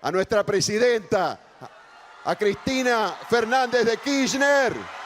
a nuestra presidenta, a Cristina Fernández de Kirchner.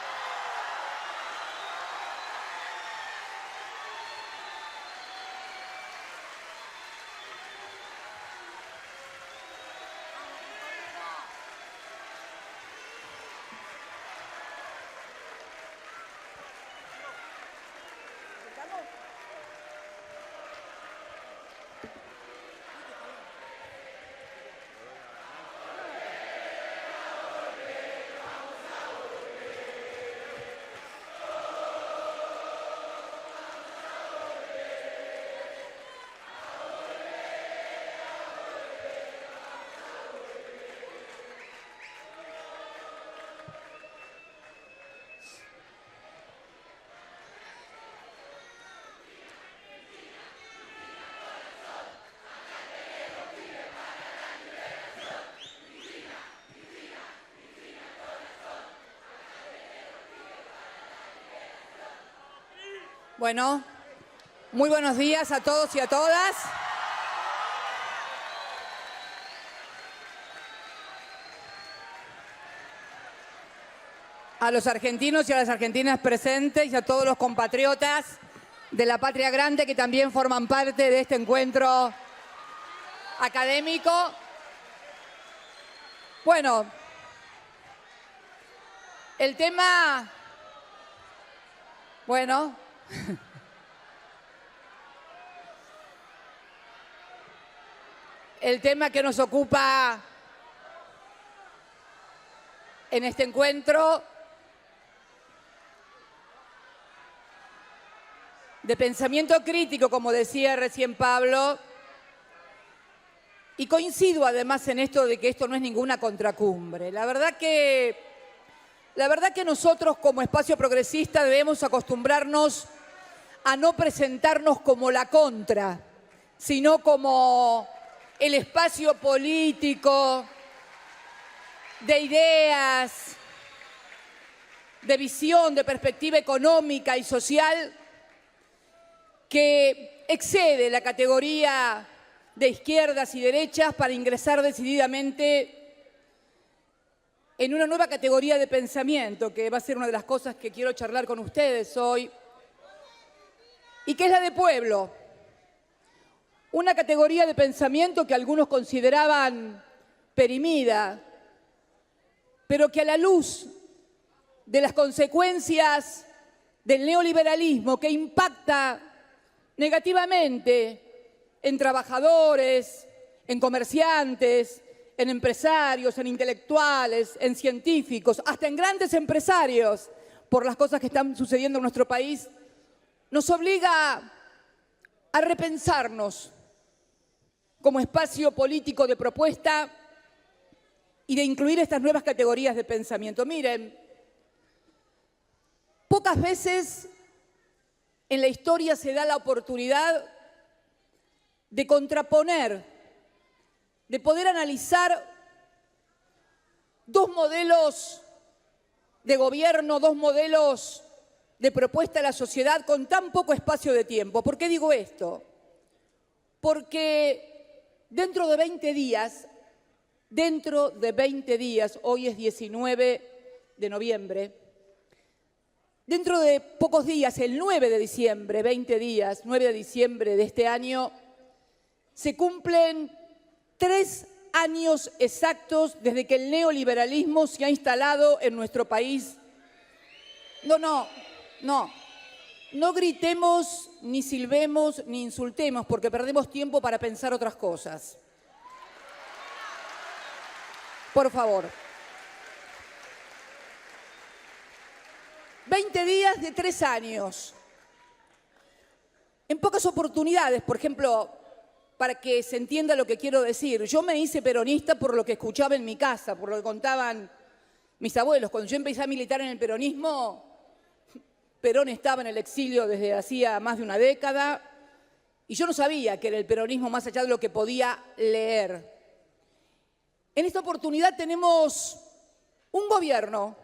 Bueno, muy buenos días a todos y a todas. A los argentinos y a las argentinas presentes y a todos los compatriotas de la Patria Grande que también forman parte de este encuentro académico. Bueno, el tema... Bueno... El tema que nos ocupa en este encuentro de pensamiento crítico, como decía recién Pablo, y coincido además en esto de que esto no es ninguna contracumbre. La verdad que nosotros como espacio progresista debemos acostumbrarnos a no presentarnos como la contra, sino como el espacio político de ideas, de visión, de perspectiva económica y social que excede la categoría de izquierdas y derechas para ingresar decididamente en una nueva categoría de pensamiento, que va a ser una de las cosas que quiero charlar con ustedes hoy, y que es la de pueblo. Una categoría de pensamiento que algunos consideraban perimida, pero que a la luz de las consecuencias del neoliberalismo que impacta negativamente en trabajadores, en comerciantes, en empresarios, en intelectuales, en científicos, hasta en grandes empresarios, por las cosas que están sucediendo en nuestro país, nos obliga a repensarnos como espacio político de propuesta y de incluir estas nuevas categorías de pensamiento. Miren, pocas veces en la historia se da la oportunidad de contraponer, de poder analizar dos modelos de gobierno, dos modelos de propuesta a la sociedad con tan poco espacio de tiempo. ¿Por qué digo esto? Porque dentro de 20 días, hoy es 19 de noviembre, dentro de pocos días, el 9 de diciembre, 20 días, 9 de diciembre de este año, se cumplen 3 años exactos desde que el neoliberalismo se ha instalado en nuestro país. No gritemos, ni silbemos, ni insultemos, porque perdemos tiempo para pensar otras cosas. Por favor. 20 días de 3 años. En pocas oportunidades, por ejemplo, para que se entienda lo que quiero decir, yo me hice peronista por lo que escuchaba en mi casa, por lo que contaban mis abuelos. Cuando yo empecé a militar en el peronismo, Perón estaba en el exilio desde hacía más de una década y yo no sabía qué era el peronismo más allá de lo que podía leer. En esta oportunidad tenemos un gobierno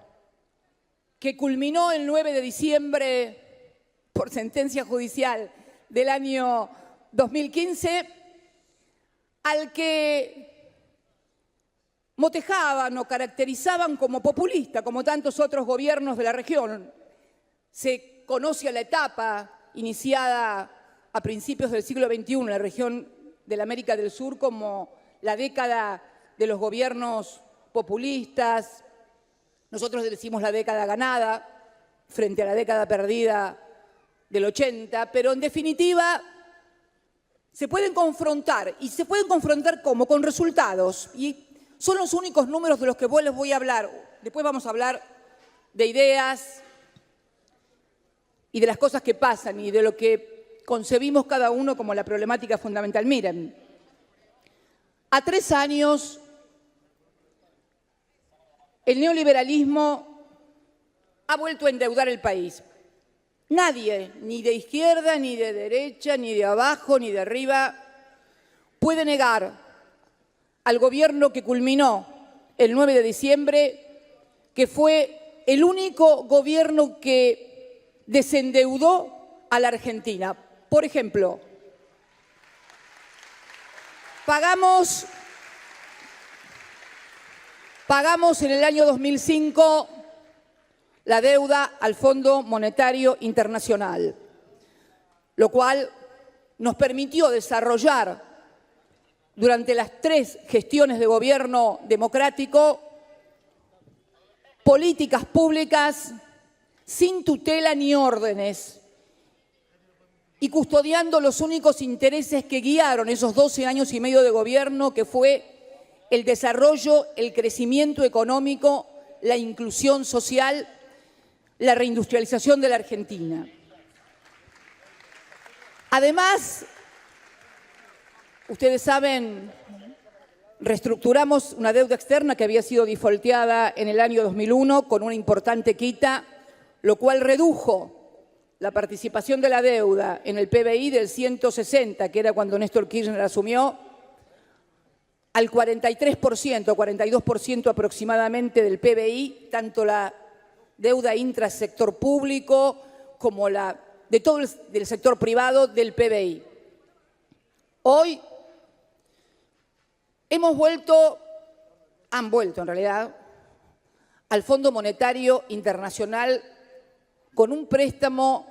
que culminó el 9 de diciembre por sentencia judicial del año 2015, al que motejaban o caracterizaban como populista, como tantos otros gobiernos de la región. Se conoce a la etapa iniciada a principios del siglo XXI en la región de la América del Sur como la década de los gobiernos populistas. Nosotros decimos la década ganada frente a la década perdida del 80, pero en definitiva se pueden confrontar, y se pueden confrontar ¿cómo? Con resultados. Y son los únicos números de los que les voy a hablar. Después vamos a hablar de ideas y de las cosas que pasan y de lo que concebimos cada uno como la problemática fundamental. Miren, a 3 años el neoliberalismo ha vuelto a endeudar el país. Nadie, ni de izquierda, ni de derecha, ni de abajo, ni de arriba, puede negar al gobierno que culminó el 9 de diciembre que fue el único gobierno que desendeudó a la Argentina. Por ejemplo, pagamos en el año 2005 la deuda al Fondo Monetario Internacional, lo cual nos permitió desarrollar durante las 3 gestiones de gobierno democrático políticas públicas sin tutela ni órdenes y custodiando los únicos intereses que guiaron esos 12 años y medio de gobierno, que fue el desarrollo, el crecimiento económico, la inclusión social, la reindustrialización de la Argentina. Además, ustedes saben, reestructuramos una deuda externa que había sido defaulteada en el año 2001 con una importante quita, lo cual redujo la participación de la deuda en el PBI del 160, que era cuando Néstor Kirchner asumió, al 43%, 42% aproximadamente del PBI, tanto la deuda intrasector público como la de todo el sector privado del PBI. Hoy han vuelto en realidad al Fondo Monetario Internacional con un préstamo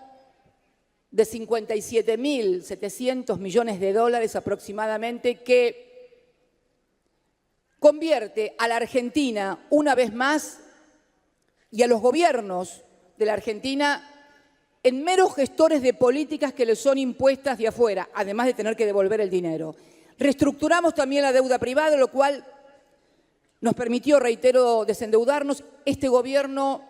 de 57.700 millones de dólares aproximadamente, que convierte a la Argentina una vez más y a los gobiernos de la Argentina en meros gestores de políticas que les son impuestas de afuera, además de tener que devolver el dinero. Reestructuramos también la deuda privada, lo cual nos permitió, reitero, desendeudarnos. Este gobierno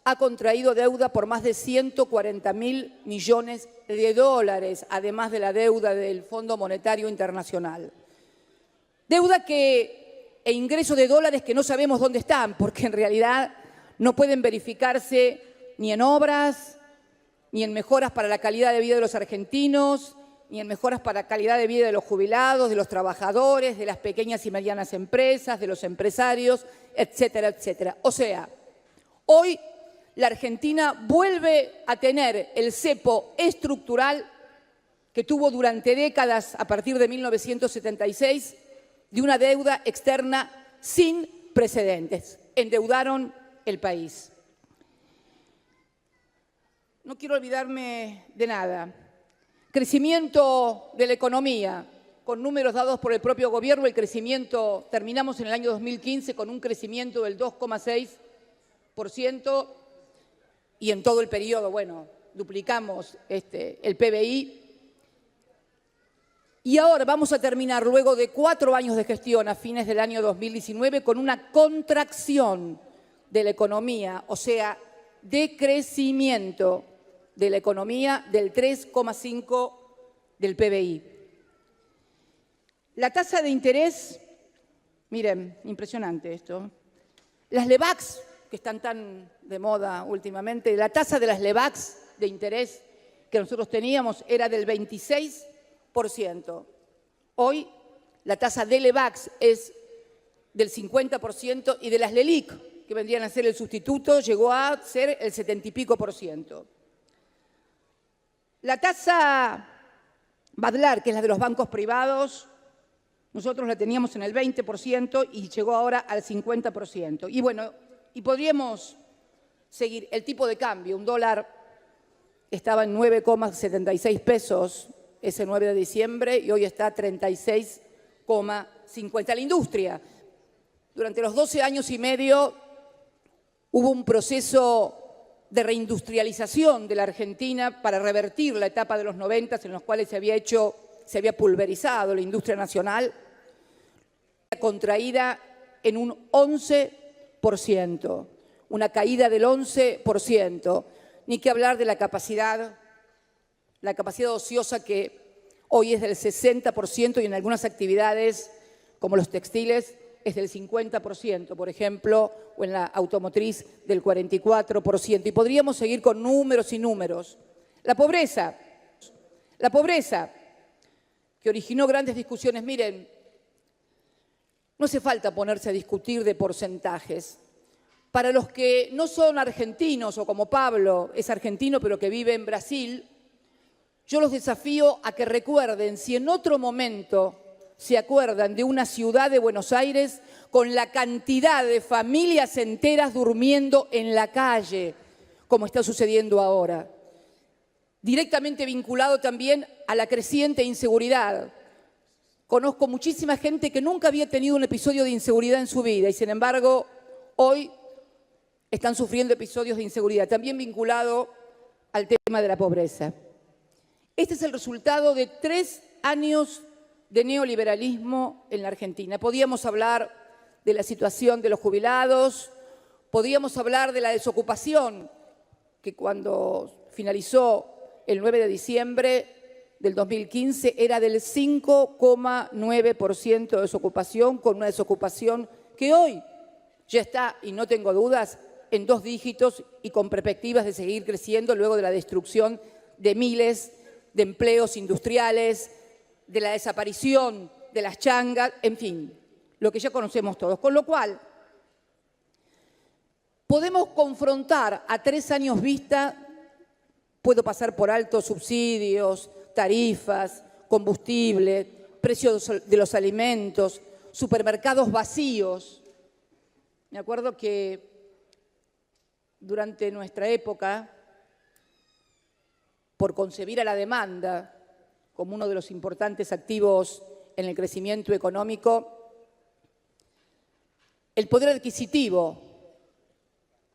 ha contraído deuda por más de 140.000 millones de dólares, además de la deuda del Fondo Monetario Internacional. Deuda e ingresos de dólares que no sabemos dónde están, porque en realidad no pueden verificarse ni en obras, ni en mejoras para la calidad de vida de los argentinos, ni en mejoras para la calidad de vida de los jubilados, de los trabajadores, de las pequeñas y medianas empresas, de los empresarios, etcétera, etcétera. O sea, hoy la Argentina vuelve a tener el cepo estructural que tuvo durante décadas a partir de 1976 de una deuda externa sin precedentes. Endeudaron el país. No quiero olvidarme de nada. Crecimiento de la economía, con números dados por el propio gobierno, el crecimiento, terminamos en el año 2015 con un crecimiento del 2,6% y en todo el periodo, bueno, duplicamos el PBI. Y ahora vamos a terminar, luego de 4 años de gestión a fines del año 2019, con una contracción de la economía, o sea, decrecimiento de la economía del 3,5% del PBI. La tasa de interés, miren, impresionante esto. Las LEBACs, que están tan de moda últimamente, la tasa de las LEBACs de interés que nosotros teníamos era del 26%. Hoy la tasa de LEBACs es del 50% y de las LELIC, que vendrían a ser el sustituto, llegó a ser el 70 y pico %. La tasa Badlar, que es la de los bancos privados, Nosotros la teníamos en el 20% y llegó ahora al 50%. Y bueno, y podríamos seguir. El tipo de cambio, un dólar estaba en 9,76 pesos ese 9 de diciembre y hoy está a 36,50. La industria, durante los 12 años y medio hubo un proceso de reindustrialización de la Argentina para revertir la etapa de los 90 en los cuales se había pulverizado la industria nacional, contraída en un 11%, una caída del 11%, ni que hablar de la capacidad ociosa que hoy es del 60% y en algunas actividades, como los textiles, es del 50%, por ejemplo, o en la automotriz del 44%. Y podríamos seguir con números y números. La pobreza, que originó grandes discusiones. Miren, no hace falta ponerse a discutir de porcentajes. Para los que no son argentinos, o como Pablo es argentino pero que vive en Brasil, yo los desafío a que recuerden, si en otro momento se acuerdan de una ciudad de Buenos Aires con la cantidad de familias enteras durmiendo en la calle, como está sucediendo ahora. Directamente vinculado también a la creciente inseguridad. Conozco muchísima gente que nunca había tenido un episodio de inseguridad en su vida y, sin embargo, hoy están sufriendo episodios de inseguridad, también vinculado al tema de la pobreza. Este es el resultado de 3 años de neoliberalismo en la Argentina. Podíamos hablar de la situación de los jubilados, podíamos hablar de la desocupación, que cuando finalizó el 9 de diciembre del 2015 era del 5,9% de desocupación, con una desocupación que hoy ya está, y no tengo dudas, en 2 dígitos y con perspectivas de seguir creciendo luego de la destrucción de miles de empleos industriales, de la desaparición de las changas, en fin, lo que ya conocemos todos. Con lo cual, podemos confrontar a 3 años vista, puedo pasar por alto subsidios, tarifas, combustible, precios de los alimentos, supermercados vacíos. Me acuerdo que durante nuestra época, por concebir a la demanda como uno de los importantes activos en el crecimiento económico, el poder adquisitivo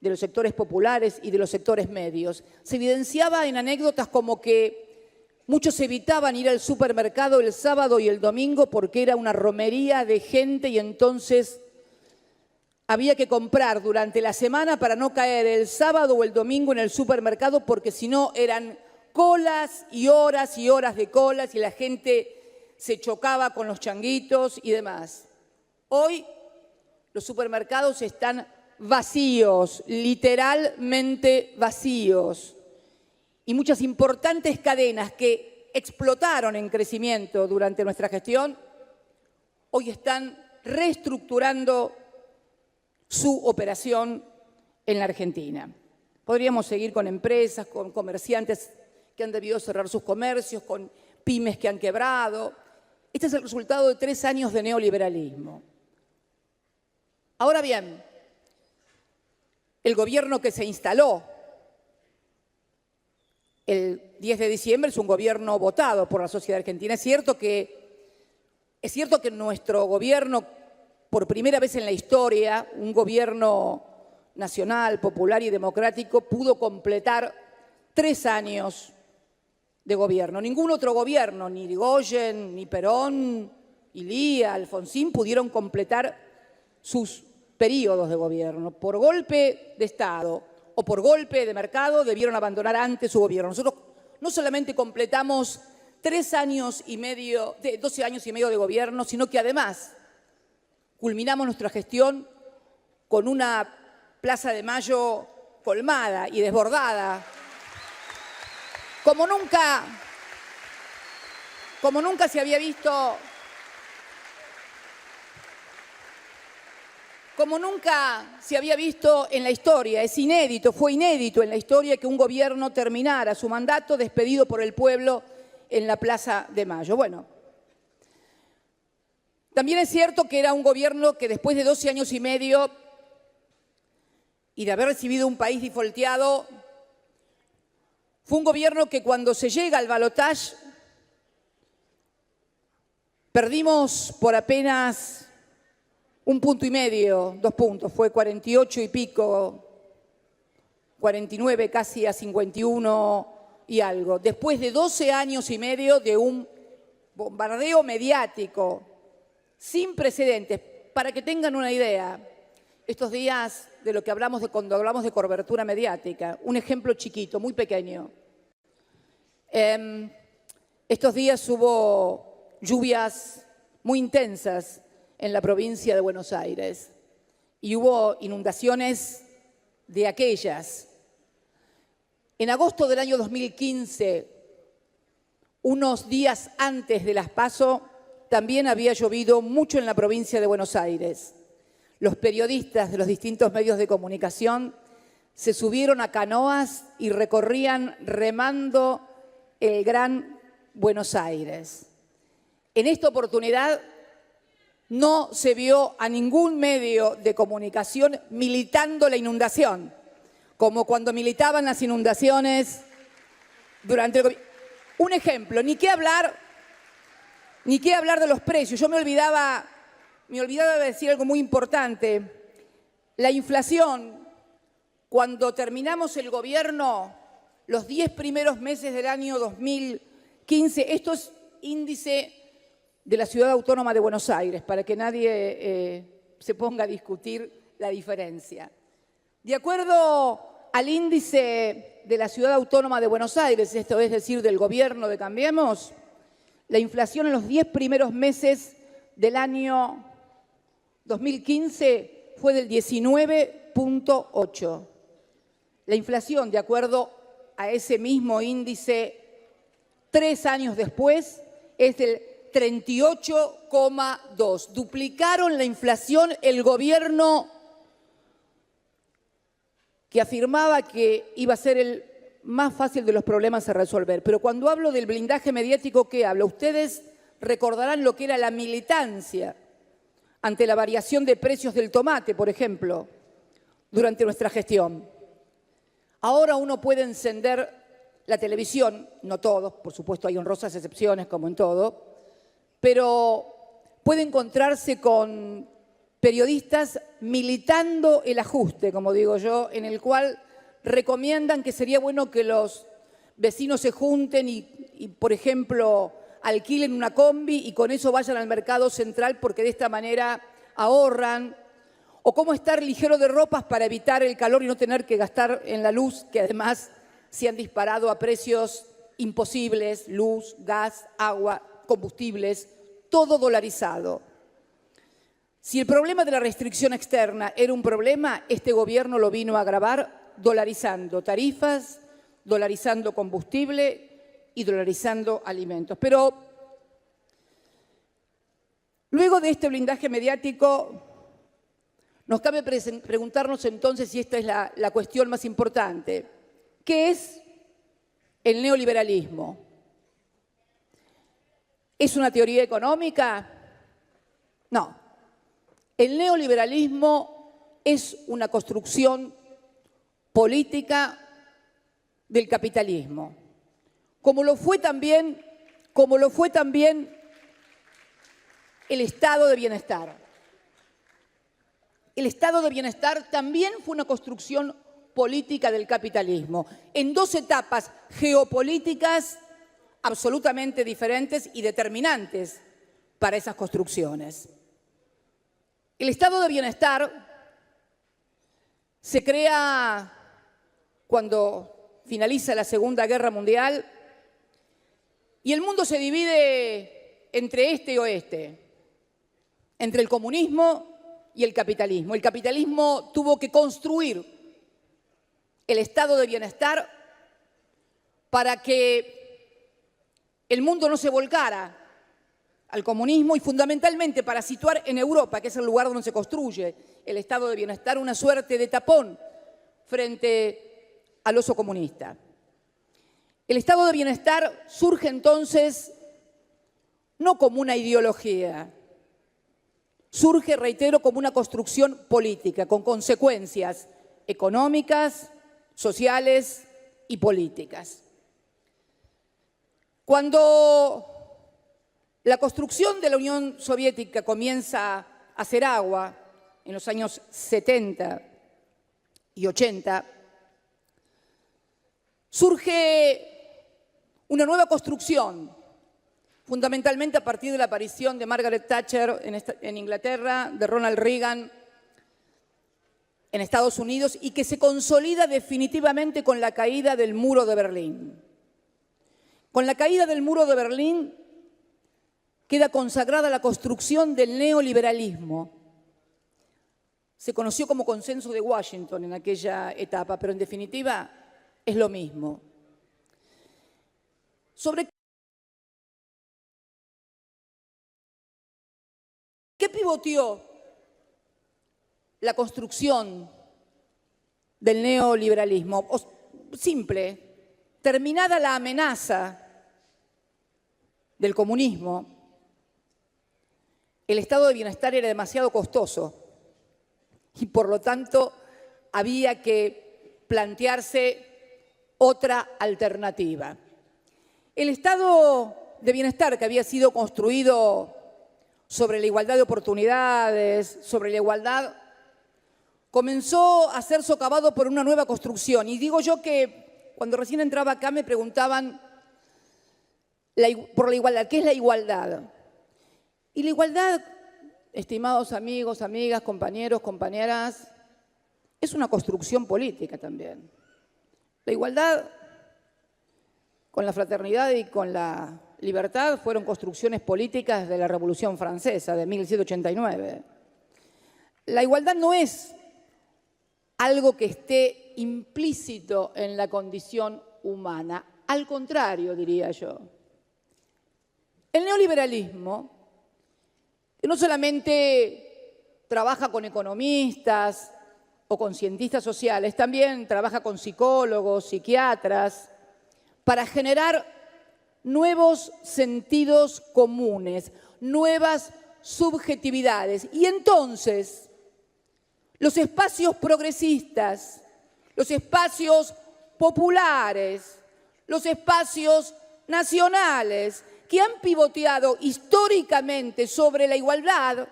de los sectores populares y de los sectores medios se evidenciaba en anécdotas como que muchos evitaban ir al supermercado el sábado y el domingo porque era una romería de gente y entonces había que comprar durante la semana para no caer el sábado o el domingo en el supermercado porque si no eran colas y horas de colas y la gente se chocaba con los changuitos y demás. Hoy los supermercados están vacíos, literalmente vacíos. Y muchas importantes cadenas que explotaron en crecimiento durante nuestra gestión, hoy están reestructurando su operación en la Argentina. Podríamos seguir con empresas, con comerciantes que han debido cerrar sus comercios, con pymes que han quebrado. Este es el resultado de 3 años de neoliberalismo. Ahora bien, el gobierno que se instaló el 10 de diciembre es un gobierno votado por la sociedad argentina. Es cierto que nuestro gobierno, por primera vez en la historia, un gobierno nacional, popular y democrático, pudo completar 3 años de gobierno. Ningún otro gobierno, ni Irigoyen, ni Perón, Ilía, Alfonsín, pudieron completar sus periodos de gobierno. Por golpe de Estado o por golpe de mercado debieron abandonar antes su gobierno. Nosotros no solamente completamos 12 años y medio de gobierno, sino que además culminamos nuestra gestión con una Plaza de Mayo colmada y desbordada, como nunca se había visto, en la historia. Es inédito, fue inédito en la historia que un gobierno terminara su mandato despedido por el pueblo en la Plaza de Mayo. Bueno, También es cierto que era un gobierno que después de 12 años y medio y de haber recibido un país defaulteado, fue un gobierno que cuando se llega al balotaje perdimos por apenas 1,5 puntos, 2 puntos, fue 48 y pico, 49 casi a 51 y algo. Después de 12 años y medio de un bombardeo mediático sin precedentes. Para que tengan una idea, estos días de lo que hablamos cuando hablamos de cobertura mediática, un ejemplo chiquito, muy pequeño. Estos días hubo lluvias muy intensas en la provincia de Buenos Aires y hubo inundaciones de aquellas. En agosto del año 2015, unos días antes de las PASO, también había llovido mucho en la provincia de Buenos Aires. Los periodistas de los distintos medios de comunicación se subieron a canoas y recorrían remando el Gran Buenos Aires. En esta oportunidad no se vio a ningún medio de comunicación militando la inundación, como cuando militaban las inundaciones durante el gobierno. Un ejemplo, ni qué hablar de los precios. Yo me olvidaba de decir algo muy importante. La inflación, cuando terminamos el gobierno, los 10 primeros meses del año 2015, esto es índice de la Ciudad Autónoma de Buenos Aires, para que nadie se ponga a discutir la diferencia. De acuerdo al índice de la Ciudad Autónoma de Buenos Aires, esto es decir, del gobierno de Cambiemos, la inflación en los 10 primeros meses del año 2015 fue del 19,8%. La inflación, de acuerdo a ese mismo índice, 3 años después, es del 38,2%. Duplicaron la inflación el gobierno que afirmaba que iba a ser el más fácil de los problemas a resolver. Pero cuando hablo del blindaje mediático, ¿qué hablo? Ustedes recordarán lo que era la militancia ante la variación de precios del tomate, por ejemplo, durante nuestra gestión. Ahora uno puede encender la televisión, no todos, por supuesto hay honrosas excepciones como en todo, pero puede encontrarse con periodistas militando el ajuste, como digo yo, en el cual recomiendan que sería bueno que los vecinos se junten y, por ejemplo, alquilen una combi y con eso vayan al mercado central porque de esta manera ahorran. O cómo estar ligero de ropas para evitar el calor y no tener que gastar en la luz, que además se han disparado a precios imposibles, luz, gas, agua, combustibles, todo dolarizado. Si el problema de la restricción externa era un problema, este gobierno lo vino a agravar dolarizando tarifas, dolarizando combustible y dolarizando alimentos. Pero luego de este blindaje mediático, nos cabe preguntarnos entonces si esta es la cuestión más importante. ¿Qué es el neoliberalismo? ¿Es una teoría económica? No. El neoliberalismo es una construcción política del capitalismo, como lo fue también el estado de bienestar. El estado de bienestar también fue una construcción política del capitalismo, en 2 etapas geopolíticas absolutamente diferentes y determinantes para esas construcciones. El estado de bienestar se crea cuando finaliza la Segunda Guerra Mundial y el mundo se divide entre este y oeste, entre el comunismo y el capitalismo. El capitalismo tuvo que construir el estado de bienestar para que el mundo no se volcara al comunismo y fundamentalmente para situar en Europa, que es el lugar donde se construye el estado de bienestar, una suerte de tapón frente al oso comunista. El estado de bienestar surge entonces no como una ideología, surge, reitero, como una construcción política, con consecuencias económicas, sociales y políticas. Cuando la construcción de la Unión Soviética comienza a hacer agua en los años 70 y 80, surge una nueva construcción, fundamentalmente a partir de la aparición de Margaret Thatcher en Inglaterra, de Ronald Reagan en Estados Unidos, y que se consolida definitivamente con la caída del muro de Berlín. Con la caída del muro de Berlín queda consagrada la construcción del neoliberalismo. Se conoció como Consenso de Washington en aquella etapa, pero en definitiva es lo mismo. ¿Sobre qué pivoteó la construcción del neoliberalismo? Simple, terminada la amenaza del comunismo, el estado de bienestar era demasiado costoso y por lo tanto había que plantearse otra alternativa. El estado de bienestar que había sido construido sobre la igualdad de oportunidades, sobre la igualdad, comenzó a ser socavado por una nueva construcción. Y digo yo que cuando recién entraba acá me preguntaban por la igualdad, ¿qué es la igualdad? Y la igualdad, estimados amigos, amigas, compañeros, compañeras, es una construcción política también. La igualdad con la fraternidad y con la libertad fueron construcciones políticas de la Revolución Francesa de 1789. La igualdad no es algo que esté implícito en la condición humana, al contrario, diría yo. El neoliberalismo, que no solamente trabaja con economistas o con cientistas sociales, también trabaja con psicólogos, psiquiatras, para generar nuevos sentidos comunes, nuevas subjetividades. Y entonces, los espacios progresistas, los espacios populares, los espacios nacionales, que han pivoteado históricamente sobre la igualdad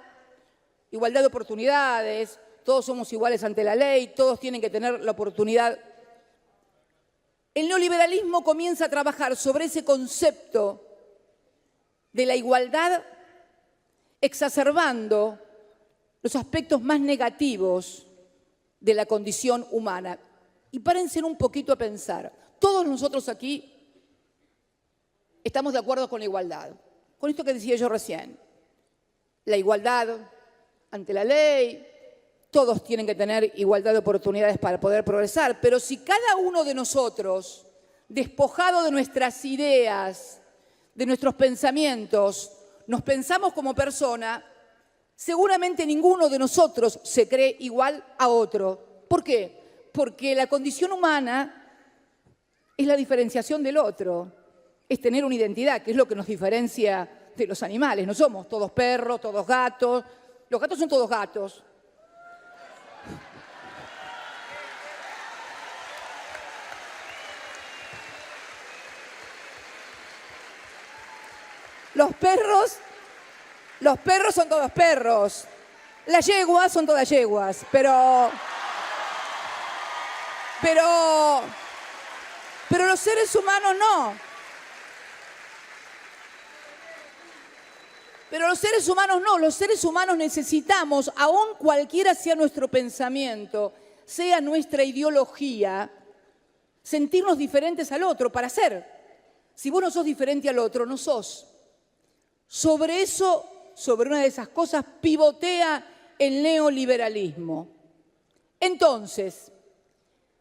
de oportunidades, todos somos iguales ante la ley, todos tienen que tener la oportunidad. El neoliberalismo comienza a trabajar sobre ese concepto de la igualdad, exacerbando los aspectos más negativos de la condición humana. Y párense un poquito a pensar. Todos nosotros aquí estamos de acuerdo con la igualdad. Con esto que decía yo recién. La igualdad ante la ley, todos tienen que tener igualdad de oportunidades para poder progresar, pero si cada uno de nosotros, despojado de nuestras ideas, de nuestros pensamientos, nos pensamos como persona, seguramente ninguno de nosotros se cree igual a otro. ¿Por qué? Porque la condición humana es la diferenciación del otro, es tener una identidad, que es lo que nos diferencia de los animales. No somos todos perros, todos gatos. Los gatos son todos gatos. Los perros son todos perros. Las yeguas son todas yeguas, pero los seres humanos no. Pero los seres humanos no. Los seres humanos necesitamos, aun cualquiera sea nuestro pensamiento, sea nuestra ideología, sentirnos diferentes al otro para ser. Si vos no sos diferente al otro, no sos. Sobre eso, sobre una de esas cosas, pivotea el neoliberalismo. Entonces,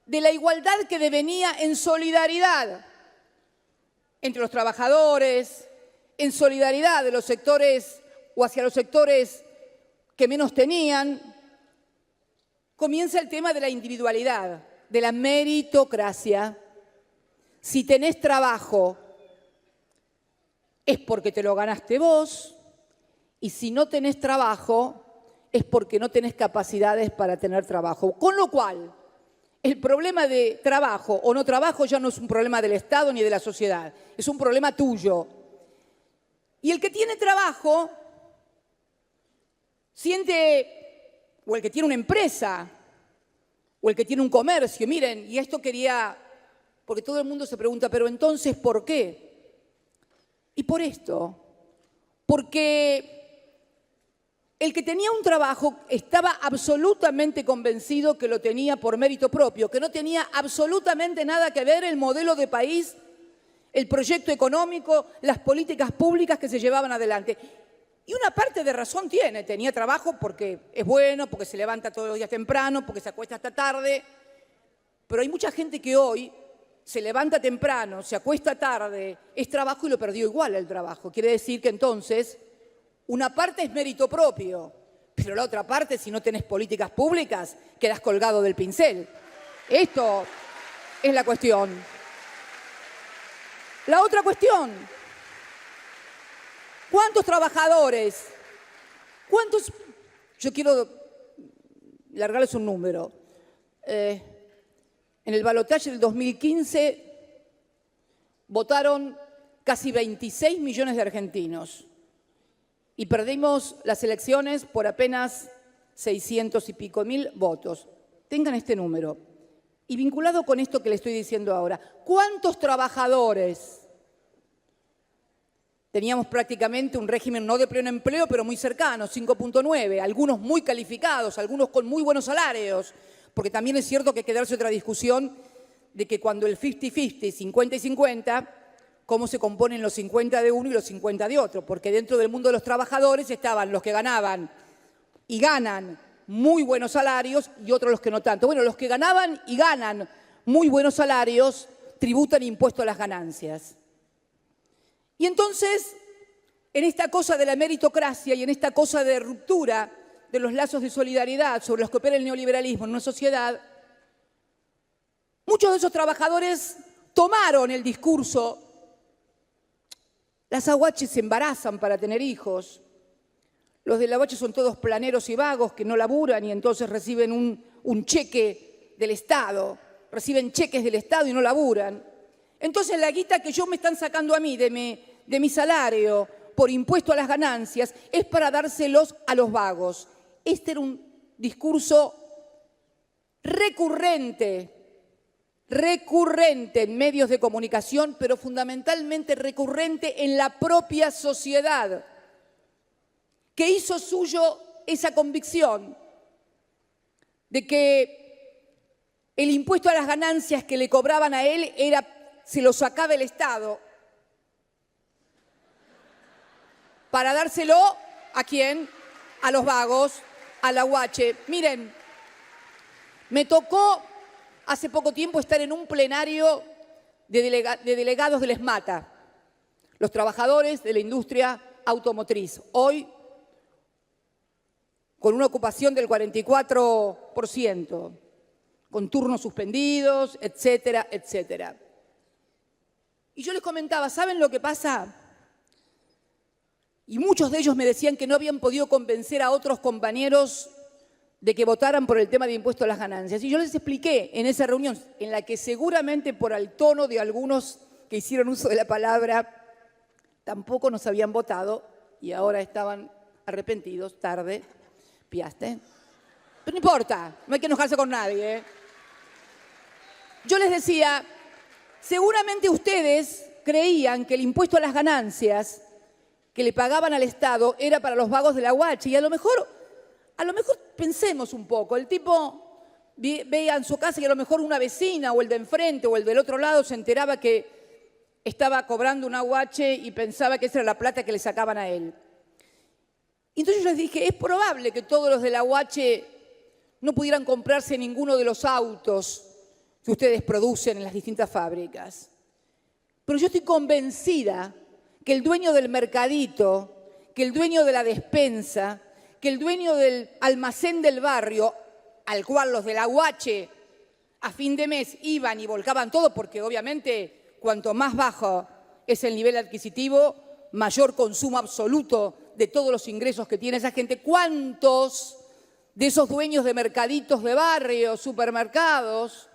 de la igualdad que devenía en solidaridad entre los trabajadores, en solidaridad de los sectores o hacia los sectores que menos tenían, comienza el tema de la individualidad, de la meritocracia. Si tenés trabajo, es porque te lo ganaste vos, y si no tenés trabajo, es porque no tenés capacidades para tener trabajo. Con lo cual, el problema de trabajo o no trabajo ya no es un problema del Estado ni de la sociedad, es un problema tuyo. Y el que tiene trabajo siente, o el que tiene una empresa, o el que tiene un comercio, miren, y esto quería, porque todo el mundo se pregunta, pero entonces, ¿por qué? Y por esto, porque el que tenía un trabajo estaba absolutamente convencido que lo tenía por mérito propio, que no tenía absolutamente nada que ver el modelo de país, el proyecto económico, las políticas públicas que se llevaban adelante. Y una parte de razón tiene, tenía trabajo porque es bueno, porque se levanta todos los días temprano, porque se acuesta hasta tarde, pero hay mucha gente que hoy se levanta temprano, se acuesta tarde, es trabajo y lo perdió igual el trabajo. Quiere decir que entonces una parte es mérito propio, pero la otra parte, si no tenés políticas públicas, quedás colgado del pincel. Esto es la cuestión. La otra cuestión, ¿cuántos trabajadores? ¿Cuántos? Yo quiero largarles un número. En el balotaje del 2015 votaron casi 26 millones de argentinos y perdimos las elecciones por apenas 600 y pico mil votos. Tengan este número. Y vinculado con esto que le estoy diciendo ahora, ¿cuántos trabajadores? Teníamos prácticamente un régimen no de pleno empleo, pero muy cercano, 5.9, algunos muy calificados, algunos con muy buenos salarios, porque también es cierto que hay que darse otra discusión de que cuando el 50-50, 50 y 50, cómo se componen los 50 de uno y los 50 de otro, porque dentro del mundo de los trabajadores estaban los que ganaban y ganan muy buenos salarios y otros los que no tanto. Bueno, los que ganaban y ganan muy buenos salarios tributan impuesto a las ganancias. Y entonces, en esta cosa de la meritocracia y en esta cosa de ruptura de los lazos de solidaridad sobre los que opera el neoliberalismo en una sociedad, muchos de esos trabajadores tomaron el discurso: las aguaches se embarazan para tener hijos, los de la aguache son todos planeros y vagos que no laburan y entonces reciben un cheque del Estado, reciben cheques del Estado y no laburan. Entonces la guita que yo me están sacando a mí de mi salario por impuesto a las ganancias es para dárselos a los vagos. Este era un discurso recurrente en medios de comunicación, pero fundamentalmente recurrente en la propia sociedad, que hizo suyo esa convicción de que el impuesto a las ganancias que le cobraban a él se lo sacaba el Estado para dárselo ¿a quién? A los vagos, al aguache. Miren, me tocó hace poco tiempo estar en un plenario de delegados del ESMATA, los trabajadores de la industria automotriz. Hoy, con una ocupación del 44%, con turnos suspendidos, etcétera, etcétera. Y yo les comentaba, ¿saben lo que pasa? Y muchos de ellos me decían que no habían podido convencer a otros compañeros de que votaran por el tema de impuesto a las ganancias. Y yo les expliqué en esa reunión, en la que seguramente por el tono de algunos que hicieron uso de la palabra, tampoco nos habían votado y ahora estaban arrepentidos, tarde, piaste. Pero no importa, no hay que enojarse con nadie, ¿eh? Yo les decía, seguramente ustedes creían que el impuesto a las ganancias que le pagaban al Estado era para los vagos de la aguache y a lo mejor pensemos un poco, el tipo veía en su casa y a lo mejor una vecina o el de enfrente o el del otro lado se enteraba que estaba cobrando un aguache y pensaba que esa era la plata que le sacaban a él. Y entonces yo les dije, es probable que todos los del aguache no pudieran comprarse ninguno de los autos que ustedes producen en las distintas fábricas. Pero yo estoy convencida que el dueño del mercadito, que el dueño de la despensa, que el dueño del almacén del barrio, al cual los del aguache a fin de mes iban y volcaban todo, porque obviamente cuanto más bajo es el nivel adquisitivo, mayor consumo absoluto de todos los ingresos que tiene esa gente. ¿Cuántos de esos dueños de mercaditos de barrio, supermercados,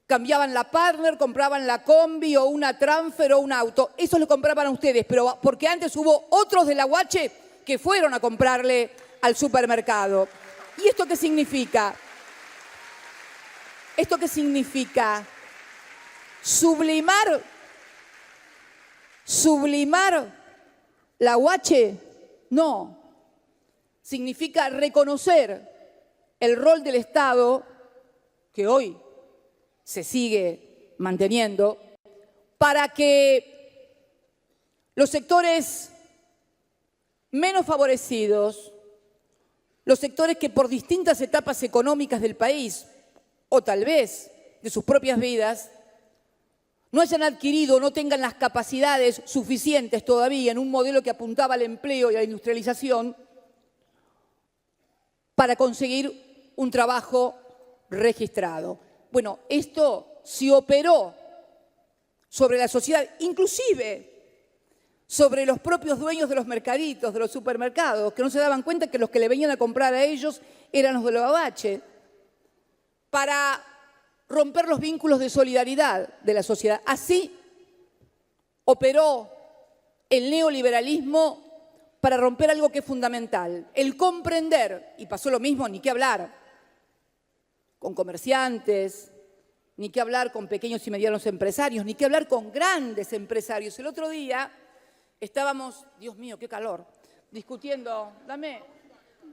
cambiaban la Partner, compraban la Combi o una Transfer o un auto. Eso lo compraban a ustedes, pero porque antes hubo otros de la UH que fueron a comprarle al supermercado. ¿Y esto qué significa? ¿Esto qué significa? ¿Sublimar la UH? No. Significa reconocer el rol del Estado, que hoy se sigue manteniendo, para que los sectores menos favorecidos, los sectores que por distintas etapas económicas del país, o tal vez de sus propias vidas, no hayan adquirido, no tengan las capacidades suficientes todavía en un modelo que apuntaba al empleo y a la industrialización para conseguir un trabajo registrado. Bueno, esto se operó sobre la sociedad, inclusive sobre los propios dueños de los mercaditos, de los supermercados, que no se daban cuenta que los que le venían a comprar a ellos eran los de la UH, para romper los vínculos de solidaridad de la sociedad. Así operó el neoliberalismo para romper algo que es fundamental, el comprender, y pasó lo mismo, ni qué hablar, con comerciantes, ni qué hablar con pequeños y medianos empresarios, ni qué hablar con grandes empresarios. El otro día estábamos, Dios mío, qué calor, discutiendo, dame,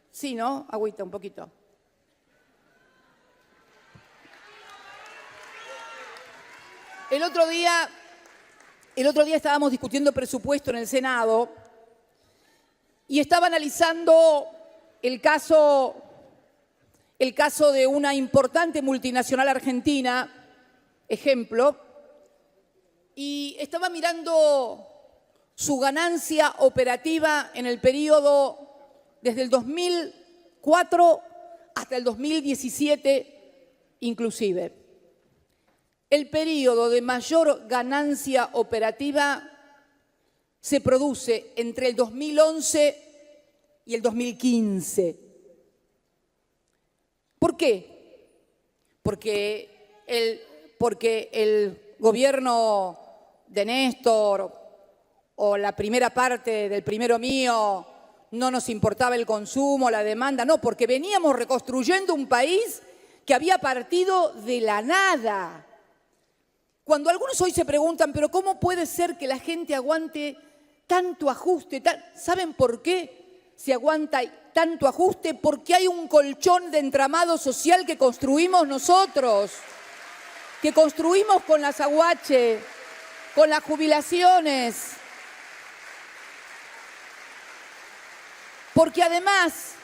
sí, ¿no? Agüita, un poquito. El otro día estábamos discutiendo presupuesto en el Senado y estaba analizando el caso de una importante multinacional argentina, ejemplo, y estaba mirando su ganancia operativa en el periodo desde el 2004 hasta el 2017 inclusive. El periodo de mayor ganancia operativa se produce entre el 2011 y el 2015. ¿Por qué? Porque el gobierno de Néstor o la primera parte del Primero Mío no nos importaba el consumo, la demanda, no, porque veníamos reconstruyendo un país que había partido de la nada. Cuando algunos hoy se preguntan, pero ¿cómo puede ser que la gente aguante tanto ajuste? ¿Saben por qué se aguanta tanto ajuste? Porque hay un colchón de entramado social que construimos nosotros, que construimos con las AUH, con las jubilaciones. Porque además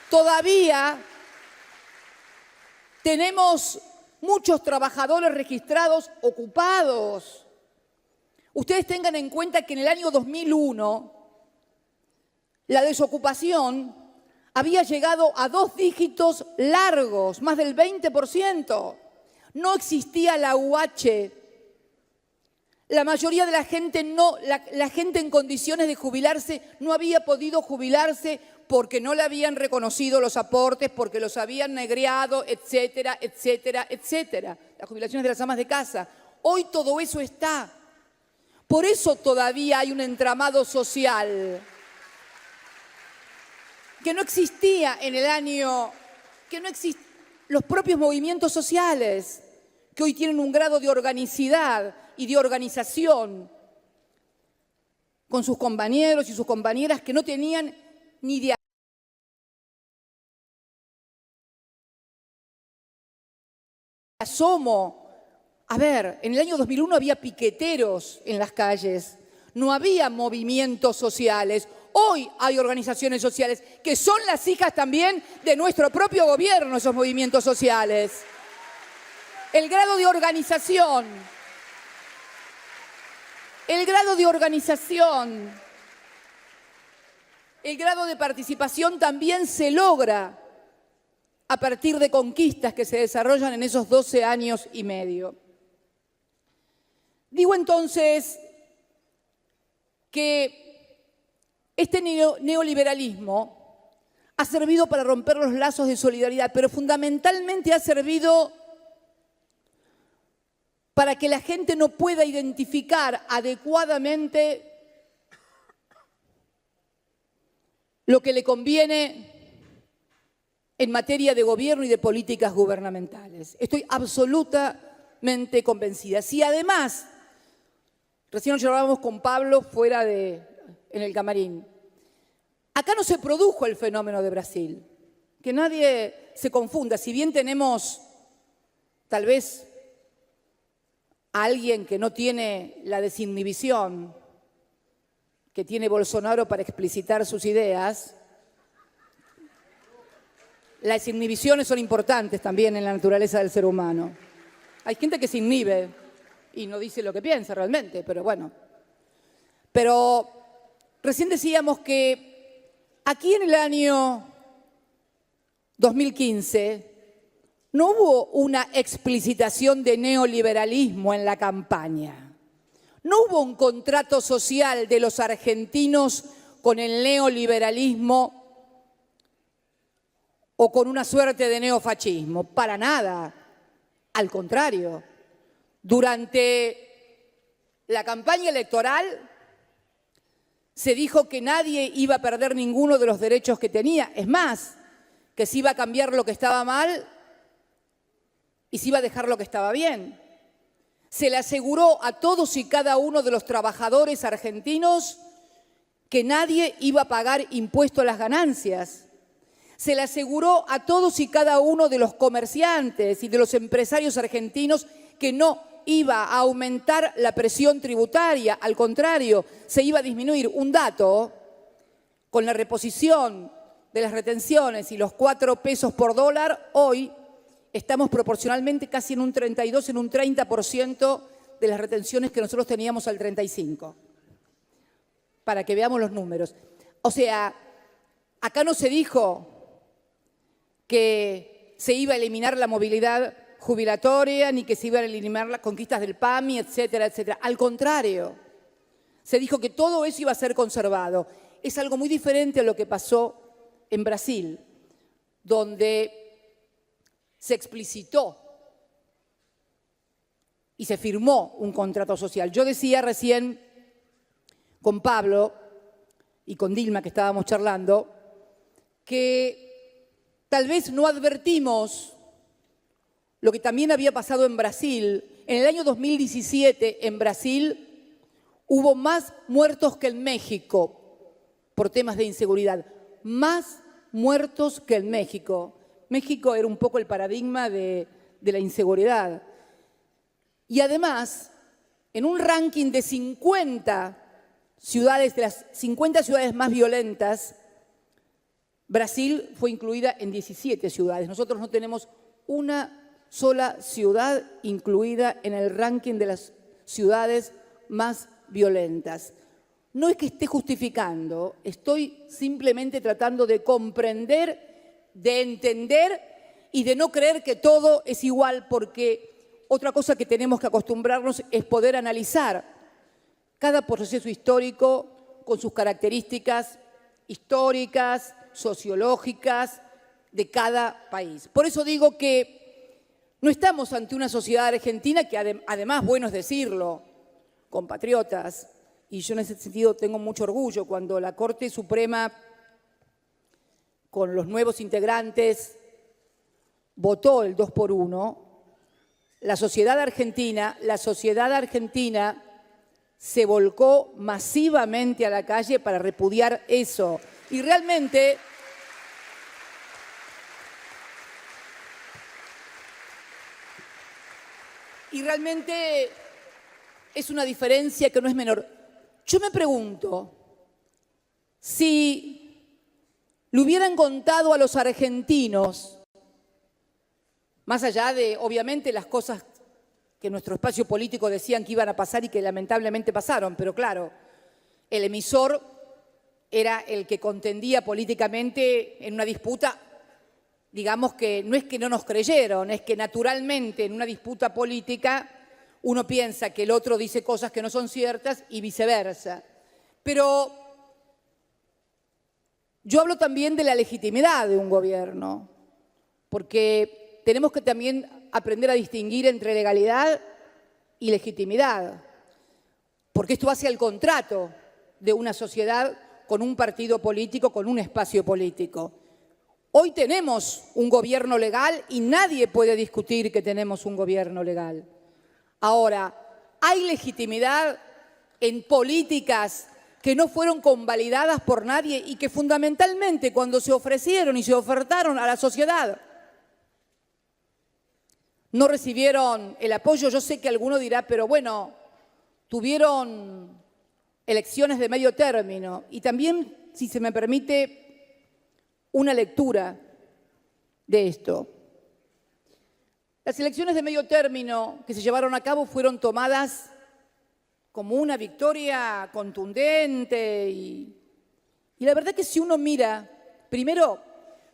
todavía tenemos muchos trabajadores registrados ocupados. Ustedes tengan en cuenta que en el año 2001 la desocupación había llegado a 2 dígitos largos, más del 20%. No existía la UH. La mayoría de la gente la gente en condiciones de jubilarse no había podido jubilarse porque no le habían reconocido los aportes, porque los habían negreado, etcétera, etcétera, etcétera. Las jubilaciones de las amas de casa. Hoy todo eso está. Por eso todavía hay un entramado social que no existía en el año, los propios movimientos sociales, que hoy tienen un grado de organicidad y de organización con sus compañeros y sus compañeras que no tenían ni de asomo. A ver, en el año 2001 había piqueteros en las calles, no había movimientos sociales. Hoy hay organizaciones sociales que son las hijas también de nuestro propio gobierno, esos movimientos sociales. El grado de organización, el grado de participación también se logra a partir de conquistas que se desarrollan en esos 12 años y medio. Digo entonces que este neoliberalismo ha servido para romper los lazos de solidaridad, pero fundamentalmente ha servido para que la gente no pueda identificar adecuadamente lo que le conviene en materia de gobierno y de políticas gubernamentales. Estoy absolutamente convencida. Si además, recién nos hablábamos con Pablo en el camarín, acá no se produjo el fenómeno de Brasil. Que nadie se confunda. Si bien tenemos tal vez a alguien que no tiene la desinhibición que tiene Bolsonaro para explicitar sus ideas, las inhibiciones son importantes también en la naturaleza del ser humano. Hay gente que se inhibe y no dice lo que piensa realmente, pero bueno. Pero recién decíamos que aquí en el año 2015 no hubo una explicitación de neoliberalismo en la campaña. No hubo un contrato social de los argentinos con el neoliberalismo o con una suerte de neofascismo. Para nada. Al contrario. Durante la campaña electoral se dijo que nadie iba a perder ninguno de los derechos que tenía. Es más, que se iba a cambiar lo que estaba mal y se iba a dejar lo que estaba bien. Se le aseguró a todos y cada uno de los trabajadores argentinos que nadie iba a pagar impuesto a las ganancias. Se le aseguró a todos y cada uno de los comerciantes y de los empresarios argentinos que no iba a aumentar la presión tributaria, al contrario, se iba a disminuir. Un dato, con la reposición de las retenciones y los 4 pesos por dólar, hoy estamos proporcionalmente casi en un 32, en un 30% de las retenciones que nosotros teníamos al 35%. Para que veamos los números. O sea, acá no se dijo que se iba a eliminar la movilidad jubilatoria, ni que se iban a eliminar las conquistas del PAMI, etcétera, etcétera. Al contrario, se dijo que todo eso iba a ser conservado. Es algo muy diferente a lo que pasó en Brasil, donde se explicitó y se firmó un contrato social. Yo decía recién con Pablo y con Dilma, que estábamos charlando, que tal vez no advertimos lo que también había pasado en Brasil. En el año 2017, en Brasil, hubo más muertos que en México por temas de inseguridad. Más muertos que en México. México era un poco el paradigma de la inseguridad. Y además, en un ranking de 50 ciudades, de las 50 ciudades más violentas, Brasil fue incluida en 17 ciudades. Nosotros no tenemos una sola ciudad incluida en el ranking de las ciudades más violentas. No es que esté justificando, estoy simplemente tratando de comprender, de entender y de no creer que todo es igual, porque otra cosa que tenemos que acostumbrarnos es poder analizar cada proceso histórico con sus características históricas, sociológicas de cada país. Por eso digo que no estamos ante una sociedad argentina que además, bueno es decirlo, compatriotas, y yo en ese sentido tengo mucho orgullo cuando la Corte Suprema, con los nuevos integrantes, votó el 2x1, la sociedad argentina se volcó masivamente a la calle para repudiar eso. Y realmente es una diferencia que no es menor. Yo me pregunto, si le hubieran contado a los argentinos, más allá de, obviamente, las cosas que nuestro espacio político decían que iban a pasar y que lamentablemente pasaron, pero claro, el emisor era el que contendía políticamente en una disputa, digamos que no es que no nos creyeron, es que naturalmente en una disputa política uno piensa que el otro dice cosas que no son ciertas y viceversa. Pero Yo hablo también de la legitimidad de un gobierno, porque tenemos que también aprender a distinguir entre legalidad y legitimidad, porque esto hace al contrato de una sociedad con un partido político, con un espacio político. Hoy tenemos un gobierno legal y nadie puede discutir que tenemos un gobierno legal. Ahora, hay legitimidad en políticas que no fueron convalidadas por nadie y que fundamentalmente cuando se ofrecieron y se ofertaron a la sociedad no recibieron el apoyo. Yo sé que alguno dirá, pero bueno, tuvieron elecciones de medio término y también, si se me permite, una lectura de esto. Las elecciones de medio término que se llevaron a cabo fueron tomadas como una victoria contundente y la verdad que si uno mira, primero,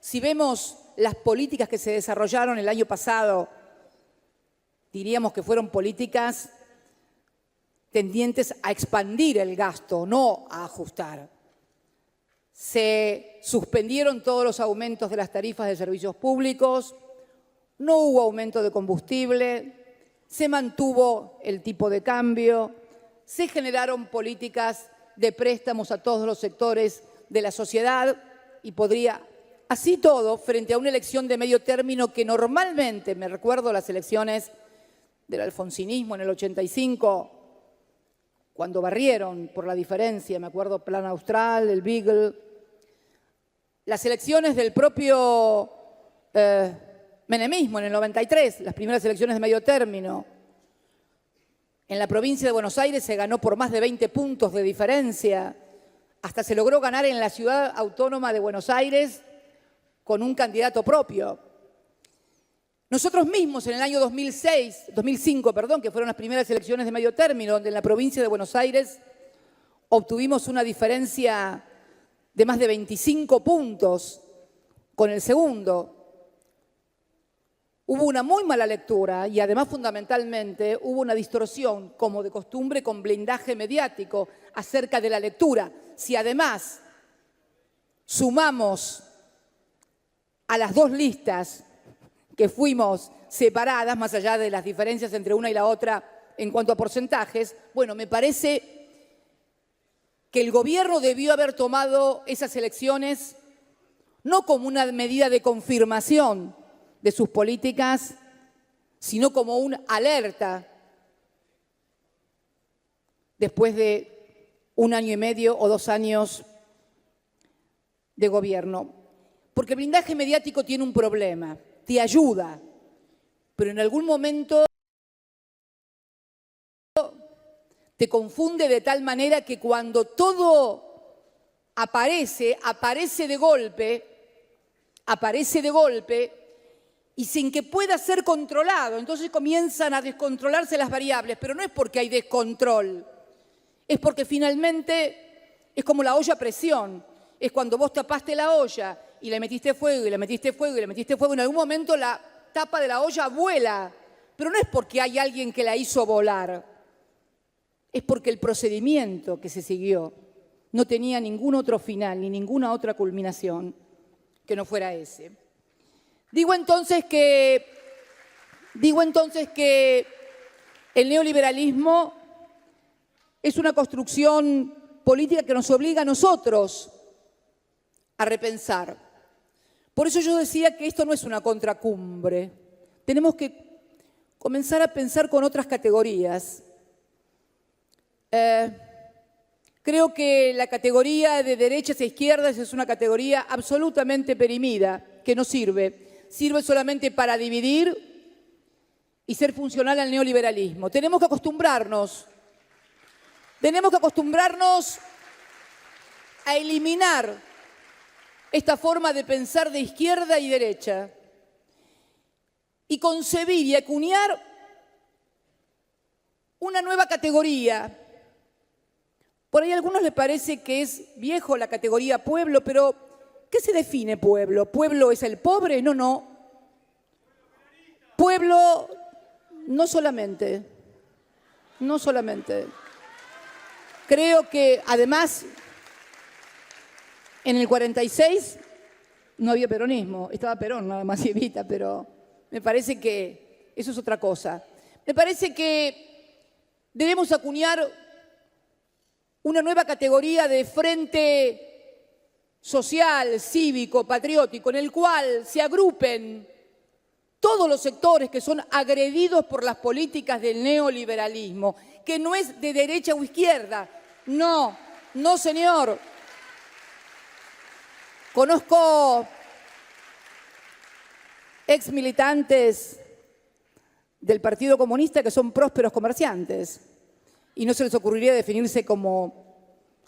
si vemos las políticas que se desarrollaron el año pasado, diríamos que fueron políticas tendientes a expandir el gasto, no a ajustar. Se suspendieron todos los aumentos de las tarifas de servicios públicos, no hubo aumento de combustible, se mantuvo el tipo de cambio, se generaron políticas de préstamos a todos los sectores de la sociedad y podría, así todo, frente a una elección de medio término que normalmente, me recuerdo las elecciones del alfonsinismo en el 85, cuando barrieron por la diferencia, me acuerdo Plan Austral, el Beagle, las elecciones del propio menemismo en el 93, las primeras elecciones de medio término. En la provincia de Buenos Aires se ganó por más de 20 puntos de diferencia. Hasta se logró ganar en la ciudad autónoma de Buenos Aires con un candidato propio. Nosotros mismos en el año 2005, que fueron las primeras elecciones de medio término, donde en la provincia de Buenos Aires obtuvimos una diferencia de más de 25 puntos con el segundo. Hubo una muy mala lectura y además fundamentalmente hubo una distorsión, como de costumbre, con blindaje mediático acerca de la lectura. Si además sumamos a las dos listas que fuimos separadas, más allá de las diferencias entre una y la otra en cuanto a porcentajes, bueno, me parece que el gobierno debió haber tomado esas elecciones no como una medida de confirmación de sus políticas, sino como una alerta después de 1 año y medio o 2 años de gobierno. Porque el blindaje mediático tiene un problema, te ayuda, pero en algún momento te confunde de tal manera que cuando todo aparece de golpe y sin que pueda ser controlado. Entonces comienzan a descontrolarse las variables, pero no es porque hay descontrol, es porque finalmente es como la olla a presión. Es cuando vos tapaste la olla y le metiste fuego y le metiste fuego y le metiste fuego, en algún momento la tapa de la olla vuela, pero no es porque hay alguien que la hizo volar, es porque el procedimiento que se siguió no tenía ningún otro final ni ninguna otra culminación que no fuera ese. Digo entonces que el neoliberalismo es una construcción política que nos obliga a nosotros a repensar. Por eso yo decía que esto no es una contracumbre. Tenemos que comenzar a pensar con otras categorías. Creo que la categoría de derechas e izquierdas es una categoría absolutamente perimida, que no sirve. Sirve solamente para dividir y ser funcional al neoliberalismo. Tenemos que acostumbrarnos a eliminar esta forma de pensar de izquierda y derecha y concebir y acuñar una nueva categoría. Por ahí a algunos les parece que es viejo la categoría pueblo, pero ¿qué se define pueblo? ¿Pueblo es el pobre? No. Pueblo no solamente. Creo que además En el 46 no había peronismo, estaba Perón nada más y Evita, pero me parece que eso es otra cosa. Me parece que debemos acuñar una nueva categoría de frente social, cívico, patriótico, en el cual se agrupen todos los sectores que son agredidos por las políticas del neoliberalismo, que no es de derecha o izquierda, no, no señor. Conozco ex militantes del Partido Comunista que son prósperos comerciantes y no se les ocurriría definirse como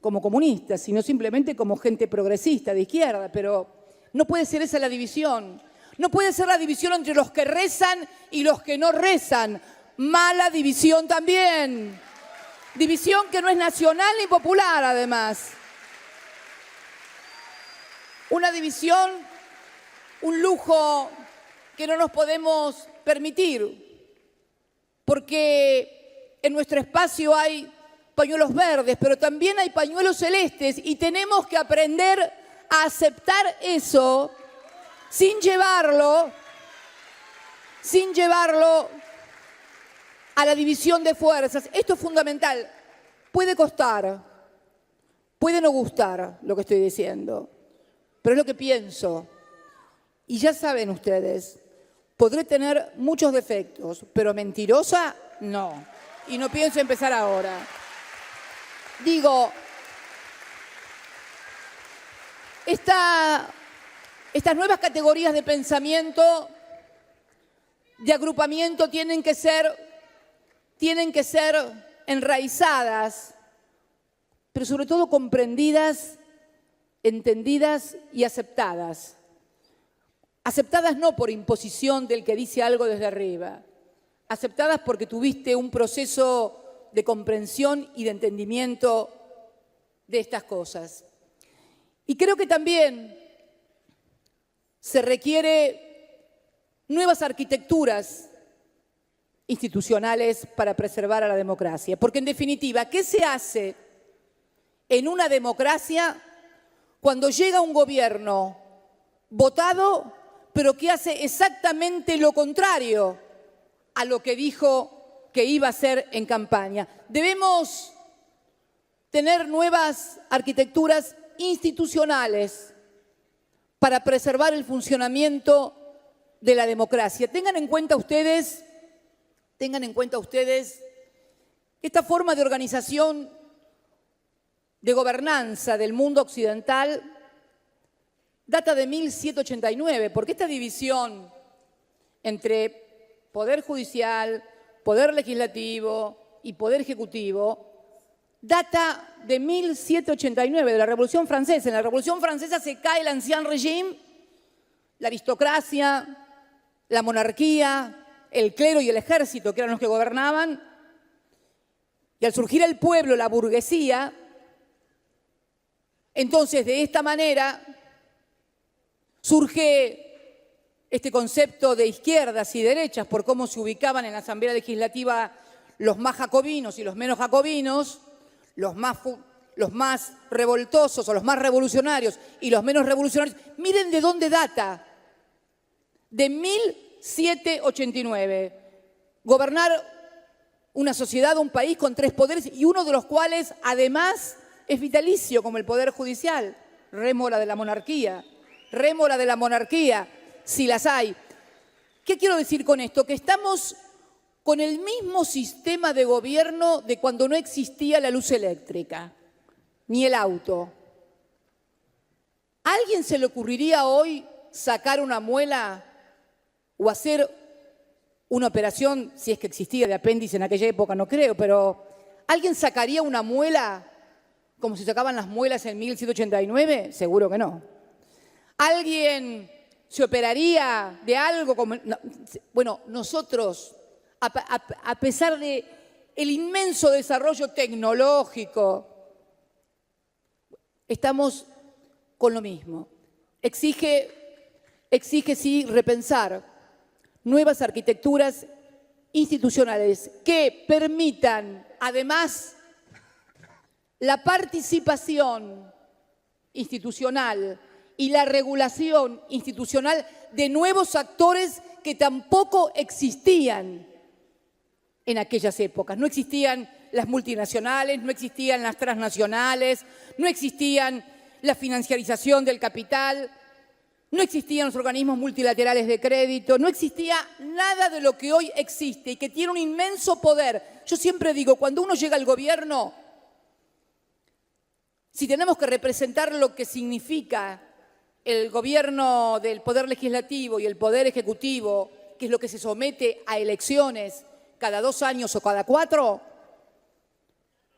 comunistas, sino simplemente como gente progresista de izquierda, pero no puede ser esa la división. No puede ser la división entre los que rezan y los que no rezan. Mala división también. División que no es nacional ni popular, además. Una división, un lujo que no nos podemos permitir, porque en nuestro espacio hay pañuelos verdes, pero también hay pañuelos celestes y tenemos que aprender a aceptar eso sin llevarlo a la división de fuerzas. Esto es fundamental. Puede costar, puede no gustar lo que estoy diciendo, pero es lo que pienso. Y ya saben ustedes, podré tener muchos defectos, pero mentirosa, no. Y no pienso empezar ahora. Digo, estas nuevas categorías de pensamiento, de agrupamiento, tienen que ser enraizadas, pero sobre todo comprendidas, entendidas y aceptadas. Aceptadas no por imposición del que dice algo desde arriba, aceptadas porque tuviste un proceso de comprensión y de entendimiento de estas cosas. Y creo que también se requiere nuevas arquitecturas institucionales para preservar a la democracia. Porque en definitiva, ¿qué se hace en una democracia cuando llega un gobierno votado, pero que hace exactamente lo contrario a lo que dijo que iba a hacer en campaña? Debemos tener nuevas arquitecturas institucionales para preservar el funcionamiento de la democracia. Tengan en cuenta ustedes que esta forma de organización, de gobernanza del mundo occidental data de 1789, porque esta división entre poder judicial, poder legislativo y poder ejecutivo data de 1789, de la Revolución Francesa. En la Revolución Francesa se cae el Ancien Régime, la aristocracia, la monarquía, el clero y el ejército, que eran los que gobernaban, y al surgir el pueblo, la burguesía, entonces de esta manera surge este concepto de izquierdas y derechas por cómo se ubicaban en la Asamblea Legislativa los más jacobinos y los menos jacobinos, los más revoltosos o los más revolucionarios y los menos revolucionarios. Miren de dónde data, de 1789. Gobernar una sociedad, un país con 3 poderes y uno de los cuales además es vitalicio, como el Poder Judicial. Rémora de la monarquía, si las hay. ¿Qué quiero decir con esto? Que estamos con el mismo sistema de gobierno de cuando no existía la luz eléctrica, ni el auto. ¿A alguien se le ocurriría hoy sacar una muela o hacer una operación, si es que existía, de apéndice en aquella época? No creo, pero ¿alguien sacaría una muela como si sacaban las muelas en 1789? Seguro que no. ¿Alguien se operaría de algo como...? No, bueno, nosotros, a pesar de el inmenso desarrollo tecnológico, estamos con lo mismo. Exige sí repensar nuevas arquitecturas institucionales que permitan, además, la participación institucional y la regulación institucional de nuevos actores que tampoco existían en aquellas épocas. No existían las multinacionales, no existían las transnacionales, no existían la financiarización del capital, no existían los organismos multilaterales de crédito, no existía nada de lo que hoy existe y que tiene un inmenso poder. Yo siempre digo, cuando uno llega al gobierno, si tenemos que representar lo que significa el gobierno del Poder Legislativo y el Poder Ejecutivo, que es lo que se somete a elecciones cada 2 años o cada 4,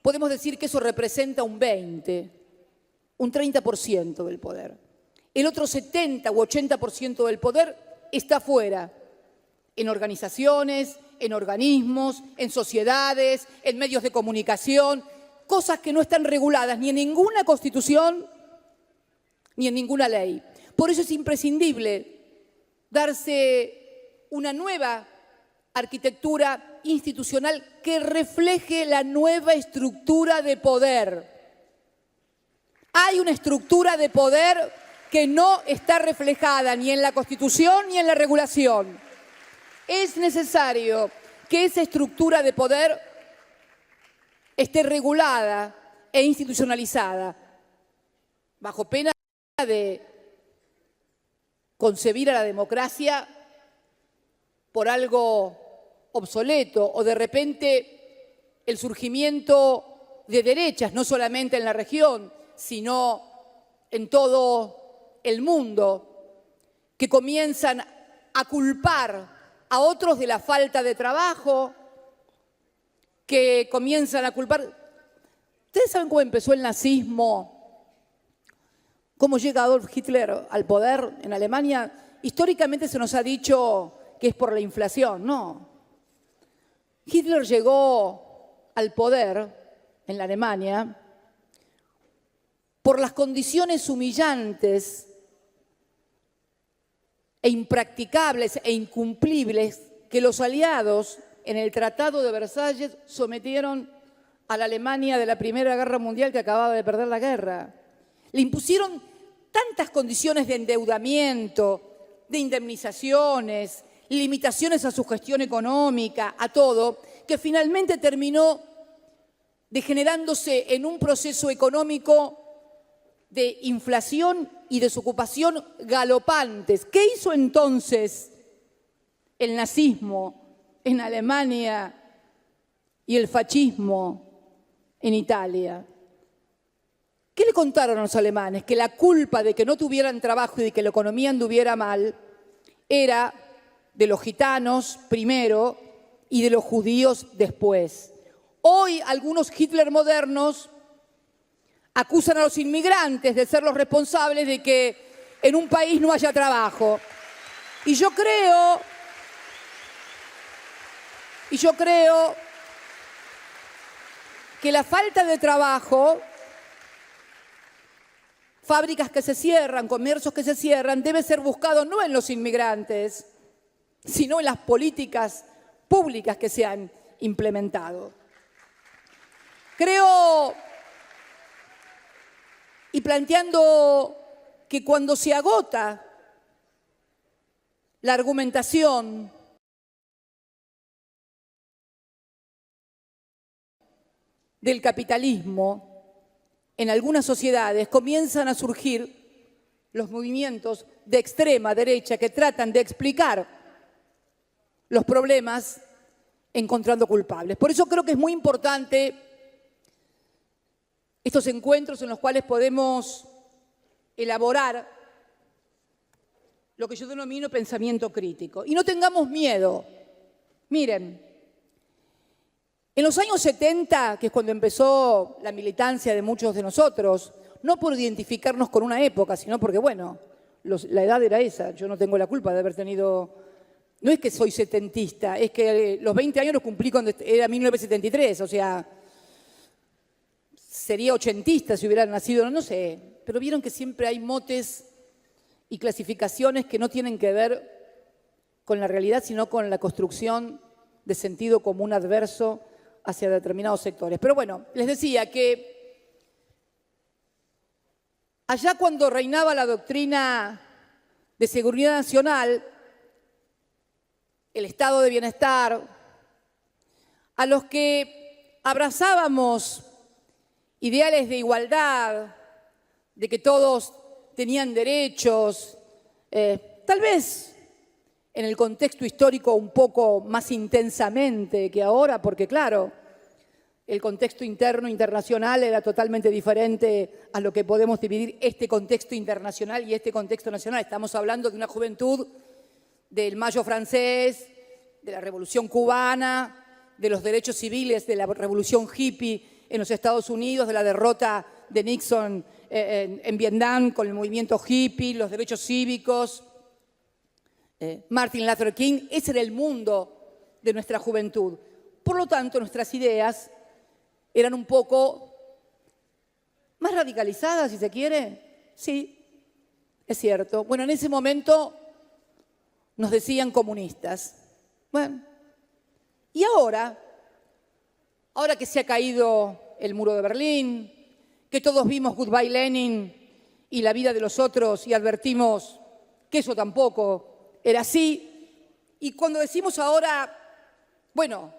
podemos decir que eso representa un 20, un 30% del poder. El otro 70 u 80% del poder está fuera, en organizaciones, en organismos, en sociedades, en medios de comunicación, cosas que no están reguladas ni en ninguna constitución ni en ninguna ley. Por eso es imprescindible darse una nueva arquitectura institucional que refleje la nueva estructura de poder. Hay una estructura de poder que no está reflejada ni en la Constitución ni en la regulación. Es necesario que esa estructura de poder esté regulada e institucionalizada, bajo pena de concebir a la democracia por algo obsoleto o de repente el surgimiento de derechas, no solamente en la región, sino en todo el mundo, que comienzan a culpar a otros de la falta de trabajo, que comienzan a culpar. ¿Ustedes saben cómo empezó el nazismo? ¿Cómo llega Adolf Hitler al poder en Alemania? Históricamente se nos ha dicho que es por la inflación. No. Hitler llegó al poder en la Alemania por las condiciones humillantes e impracticables e incumplibles que los aliados en el Tratado de Versalles sometieron a la Alemania de la Primera Guerra Mundial, que acababa de perder la guerra. Le impusieron tantas condiciones de endeudamiento, de indemnizaciones, limitaciones a su gestión económica, a todo, que finalmente terminó degenerándose en un proceso económico de inflación y desocupación galopantes. ¿Qué hizo entonces el nazismo en Alemania y el fascismo en Italia? ¿Qué le contaron a los alemanes? Que la culpa de que no tuvieran trabajo y de que la economía anduviera mal era de los gitanos primero y de los judíos después. Hoy algunos Hitler modernos acusan a los inmigrantes de ser los responsables de que en un país no haya trabajo. Y yo creo que la falta de trabajo, fábricas que se cierran, comercios que se cierran, debe ser buscado no en los inmigrantes, sino en las políticas públicas que se han implementado. Creo, y planteando que cuando se agota la argumentación del capitalismo, en algunas sociedades comienzan a surgir los movimientos de extrema derecha que tratan de explicar los problemas encontrando culpables. Por eso creo que es muy importante estos encuentros en los cuales podemos elaborar lo que yo denomino pensamiento crítico. Y no tengamos miedo. Miren, en los años 70, que es cuando empezó la militancia de muchos de nosotros, no por identificarnos con una época, sino porque, bueno, la edad era esa. Yo no tengo la culpa de haber tenido... No es que soy setentista, es que los 20 años los cumplí cuando era 1973, o sea, sería ochentista si hubiera nacido, no sé. Pero vieron que siempre hay motes y clasificaciones que no tienen que ver con la realidad, sino con la construcción de sentido común adverso hacia determinados sectores. Pero bueno, les decía que Allá cuando reinaba la doctrina de seguridad nacional, el estado de bienestar, a los que abrazábamos ideales de igualdad, de que todos tenían derechos, tal vez en el contexto histórico un poco más intensamente que ahora, porque claro, el contexto interno internacional era totalmente diferente a lo que podemos dividir este contexto internacional y este contexto nacional. Estamos hablando de una juventud del Mayo francés, de la Revolución cubana, de los derechos civiles, de la Revolución hippie en los Estados Unidos, de la derrota de Nixon en Vietnam con el movimiento hippie, los derechos cívicos, Martin Luther King. Ese era el mundo de nuestra juventud. Por lo tanto, nuestras ideas eran un poco más radicalizadas, si se quiere. Sí, es cierto. Bueno, en ese momento nos decían comunistas. Bueno, y ahora que se ha caído el muro de Berlín, que todos vimos Goodbye Lenin y la vida de los otros y advertimos que eso tampoco era así, y cuando decimos ahora, bueno,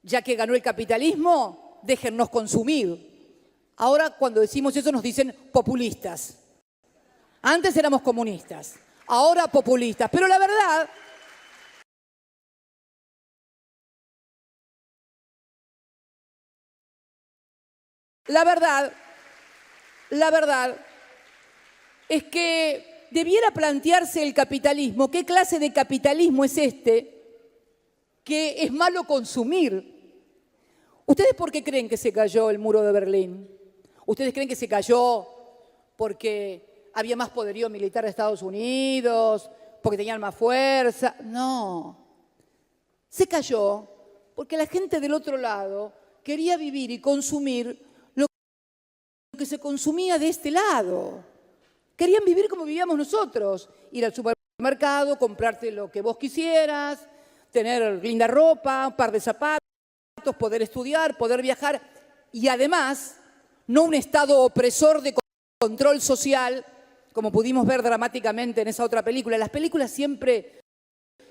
ya que ganó el capitalismo, déjennos consumir. Ahora cuando decimos eso nos dicen populistas. Antes éramos comunistas, ahora populistas. Pero la verdad es que debiera plantearse el capitalismo. ¿Qué clase de capitalismo es este que es malo consumir? ¿Ustedes por qué creen que se cayó el muro de Berlín? ¿Ustedes creen que se cayó porque había más poderío militar de Estados Unidos, porque tenían más fuerza? No. Se cayó porque la gente del otro lado quería vivir y consumir lo que se consumía de este lado. Querían vivir como vivíamos nosotros, ir al supermercado, comprarte lo que vos quisieras, tener linda ropa, un par de zapatos, poder estudiar, poder viajar y además no un Estado opresor de control social, como pudimos ver dramáticamente en esa otra película. Las películas siempre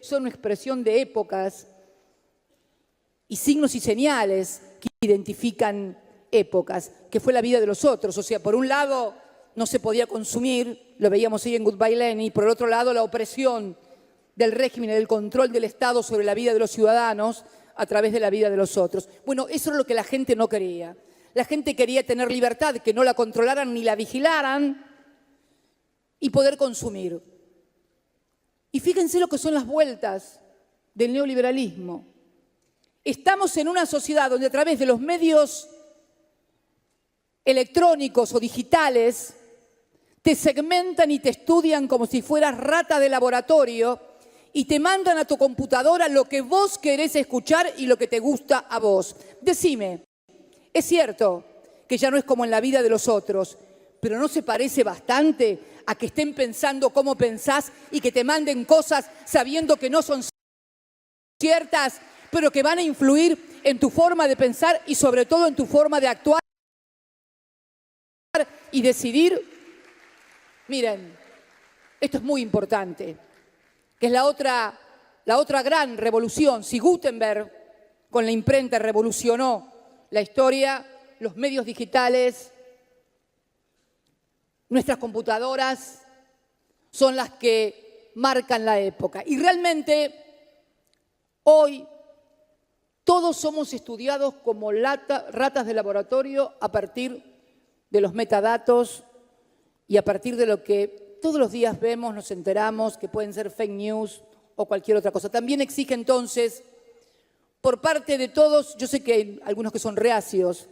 son una expresión de épocas y signos y señales que identifican épocas, que fue la vida de los otros. O sea, por un lado no se podía consumir, lo veíamos ahí en Goodbye Lenin, y por el otro lado la opresión del régimen, del control del Estado sobre la vida de los ciudadanos a través de la vida de los otros. Bueno, eso es lo que la gente no quería. La gente quería tener libertad, que no la controlaran ni la vigilaran y poder consumir. Y fíjense lo que son las vueltas del neoliberalismo. Estamos en una sociedad donde a través de los medios electrónicos o digitales te segmentan y te estudian como si fueras rata de laboratorio y te mandan a tu computadora lo que vos querés escuchar y lo que te gusta a vos. Decime, es cierto que ya no es como en la vida de los otros, pero ¿no se parece bastante a que estén pensando cómo pensás y que te manden cosas sabiendo que no son ciertas, pero que van a influir en tu forma de pensar y sobre todo en tu forma de actuar y decidir? Miren, esto es muy importante, que es la otra gran revolución. Si Gutenberg con la imprenta revolucionó la historia, los medios digitales, nuestras computadoras son las que marcan la época. Y realmente hoy todos somos estudiados como ratas de laboratorio a partir de los metadatos y a partir de lo que todos los días vemos, nos enteramos, que pueden ser fake news o cualquier otra cosa. También exige entonces, por parte de todos, yo sé que hay algunos que son reacios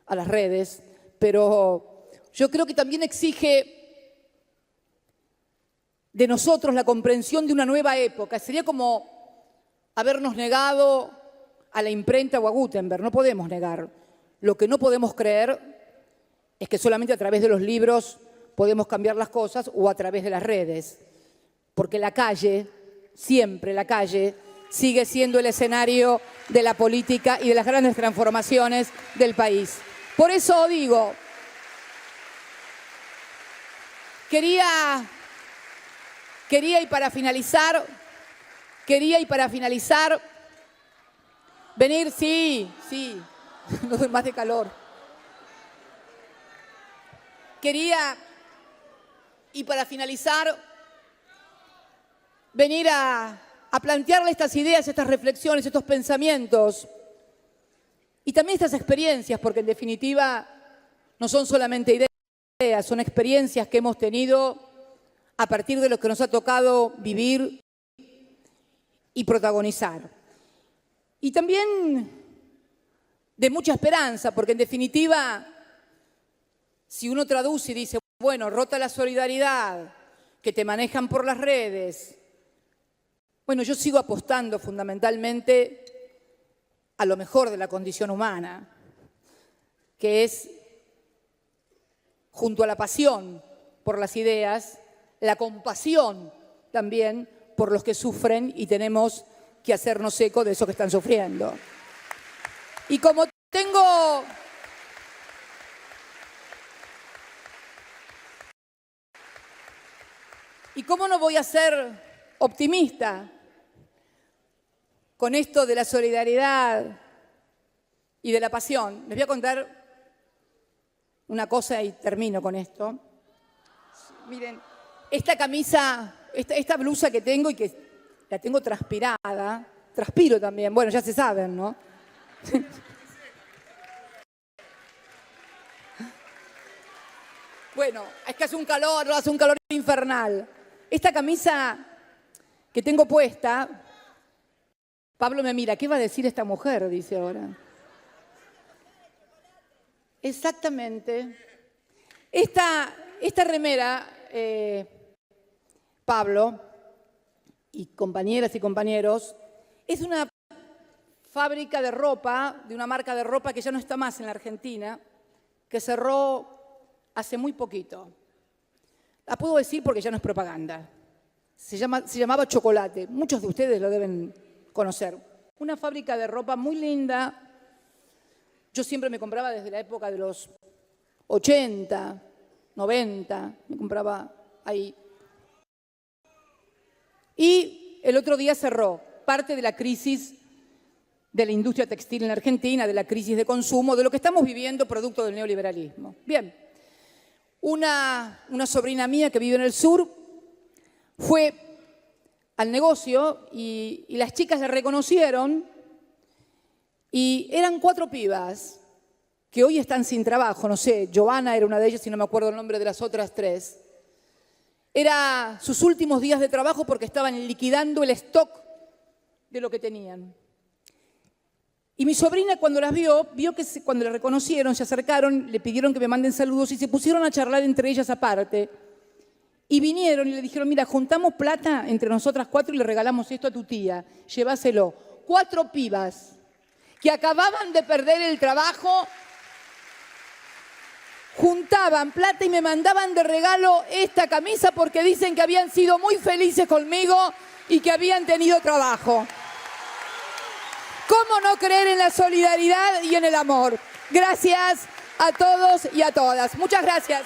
a las redes, pero yo creo que también exige de nosotros la comprensión de una nueva época. Sería como habernos negado a la imprenta o a Gutenberg. No podemos negar. Lo que no podemos creer es que solamente a través de los libros podemos cambiar las cosas o a través de las redes. Porque la calle, siempre la calle, sigue siendo el escenario de la política y de las grandes transformaciones del país. Por eso digo, quería y para finalizar, venir, sí, no doy más de calor. Quería, y para finalizar, venir a plantearle estas ideas, estas reflexiones, estos pensamientos y también estas experiencias, porque en definitiva no son solamente ideas, son experiencias que hemos tenido a partir de lo que nos ha tocado vivir y protagonizar. Y también de mucha esperanza, porque en definitiva, si uno traduce y dice, bueno, rota la solidaridad, que te manejan por las redes, bueno, yo sigo apostando fundamentalmente a lo mejor de la condición humana, que es, junto a la pasión por las ideas, la compasión también por los que sufren y tenemos que hacernos eco de eso que están sufriendo. Y como tengo... ¿Y cómo no voy a ser optimista con esto de la solidaridad y de la pasión? Les voy a contar una cosa y termino con esto. Miren, esta camisa, esta blusa que tengo y que la tengo transpirada, transpiro también, bueno, ya se saben, ¿no? Bueno, es que hace un calor infernal. Esta camisa que tengo puesta, Pablo me mira, ¿qué va a decir esta mujer? Dice ahora. Exactamente. Esta remera, Pablo, y compañeras y compañeros, es una fábrica de ropa, de una marca de ropa que ya no está más en la Argentina, que cerró hace muy poquito. La puedo decir porque ya no es propaganda. Se llamaba Chocolate. Muchos de ustedes lo deben conocer. Una fábrica de ropa muy linda. Yo siempre me compraba desde la época de los 80, 90. Me compraba ahí. Y el otro día cerró. Parte de la crisis de la industria textil en la Argentina, de la crisis de consumo, de lo que estamos viviendo producto del neoliberalismo. Bien. Una sobrina mía que vive en el sur fue al negocio y las chicas la reconocieron y eran 4 pibas que hoy están sin trabajo, no sé, Giovanna era una de ellas y no me acuerdo el nombre de las otras 3. Era sus últimos días de trabajo porque estaban liquidando el stock de lo que tenían. Y mi sobrina cuando las vio que cuando la reconocieron, se acercaron, le pidieron que me manden saludos y se pusieron a charlar entre ellas aparte. Y vinieron y le dijeron, mira, juntamos plata entre nosotras 4 y le regalamos esto a tu tía, llévaselo. 4 pibas que acababan de perder el trabajo, juntaban plata y me mandaban de regalo esta camisa porque dicen que habían sido muy felices conmigo y que habían tenido trabajo. ¿Cómo no creer en la solidaridad y en el amor? Gracias a todos y a todas. Muchas gracias.